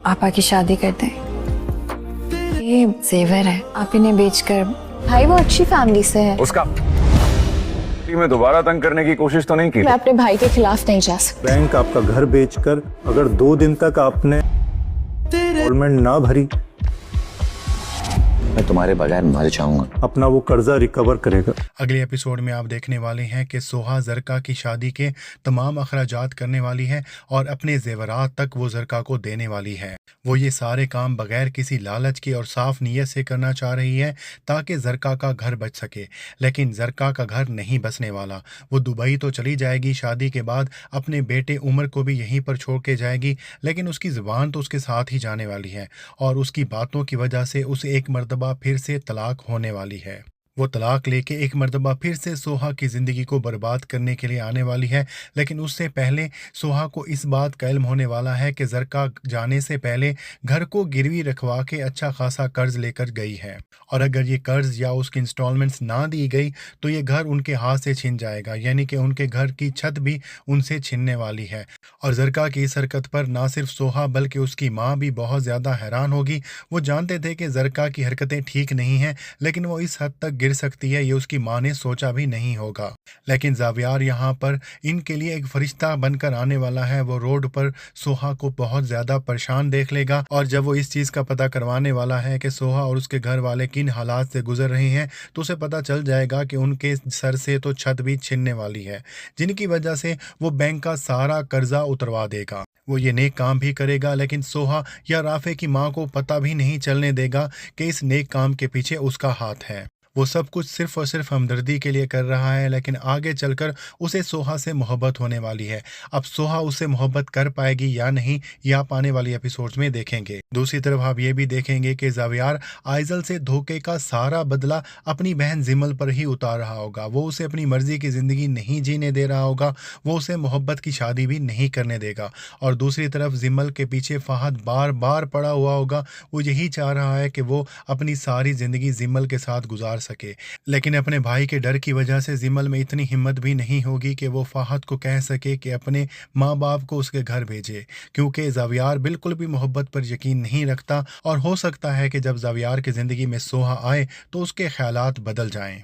आपा की शादी करते हैं। ये जेवर है, आप इन्हें बेचकर। भाई वो अच्छी फैमिली से है। उसका में दोबारा तंग करने की कोशिश तो नहीं की? मैं अपने भाई के खिलाफ नहीं जा सकती। बैंक आपका घर बेचकर अगर 2 दिन तक आपने इंस्टॉलमेंट ना भरी, मैं तुम्हारे बगैर मर जाऊंगा। अपना वो कर्जा रिकवर करेगा। अगले एपिसोड में आप देखने वाले हैं कि सोहा ज़रका की शादी के तमाम अखराजात करने वाली है और अपने जेवरात तक वो ज़रका को देने वाली है। वो ये सारे काम बगैर किसी लालच के और साफ नीयत से करना चाह रही है ताकि ज़रका का घर बच सके, लेकिन ज़रका का घर नहीं बसने वाला। वो दुबई तो चली जाएगी शादी के बाद, अपने बेटे उमर को भी यहीं पर छोड़ के जाएगी, लेकिन उसकी ज़ुबान तो उसके साथ ही जाने वाली है और उसकी बातों की वजह से उसे एक मर्तबा फिर से तलाक होने वाली है। वो तलाक लेके एक मर्तबा फिर से सोहा की ज़िंदगी को बर्बाद करने के लिए आने वाली है, लेकिन उससे पहले सोहा को इस बात का इल्म होने वाला है कि ज़रका जाने से पहले घर को गिरवी रखवा के अच्छा खासा कर्ज लेकर गई है और अगर ये कर्ज या उसकी इंस्टॉलमेंट्स ना दी गई तो ये घर उनके हाथ से छिन जाएगा, यानी कि उनके घर की छत भी उनसे छिनने वाली है। और ज़रका की इस हरकत पर ना सिर्फ सोहा बल्कि उसकी माँ भी बहुत ज़्यादा हैरान होगी। वो जानते थे कि ज़रका की हरकतें ठीक नहीं हैं, लेकिन वो इस हद तक गिर सकती है ये उसकी माँ ने सोचा भी नहीं होगा। लेकिन ज़ावियार यहाँ पर इनके लिए एक फरिश्ता बनकर आने वाला है। वो रोड पर सोहा को बहुत ज़्यादा परेशान देख लेगा और जब वो इस चीज़ का पता करवाने वाला है कि सोहा और उसके घर वाले किन हालात से गुजर रहे हैं तो उसे पता चल जाएगा कि उनके सर से तो छत भी छिनने वाली है, जिनकी वजह से वो बैंक का सारा कर्जा उतरवा देगा। वो ये नेक काम भी करेगा, लेकिन सोहा या राफे की माँ को पता भी नहीं चलने देगा कि इस नेक काम के पीछे उसका हाथ है। वो सब कुछ सिर्फ और सिर्फ हमदर्दी के लिए कर रहा है, लेकिन आगे चलकर उसे सोहा से मोहब्बत होने वाली है। अब सोहा उससे मोहब्बत कर पाएगी या नहीं, ये आप आने वाली एपिसोड्स में देखेंगे। दूसरी तरफ आप ये भी देखेंगे कि ज़ावियार आइजल से धोखे का सारा बदला अपनी बहन जिमल पर ही उतार रहा होगा। वो उसे अपनी मर्जी की ज़िंदगी नहीं जीने दे रहा होगा, वो उसे मोहब्बत की शादी भी नहीं करने देगा। और दूसरी तरफ जिमल के पीछे फहद बार बार पड़ा हुआ होगा। वो यही चाह रहा है कि वो अपनी सारी ज़िंदगी जिमल के साथ गुजार सके, लेकिन अपने भाई के डर की वजह से जिमल में इतनी हिम्मत भी नहीं होगी कि वो फहद को कह सके कि अपने माँ बाप को उसके घर भेजे, क्योंकि ज़ावियार बिल्कुल भी मोहब्बत पर यकीन नहीं रखता और हो सकता है कि जब ज़ावियार की ज़िंदगी में सोहा आए तो उसके ख्यालात बदल जाएं।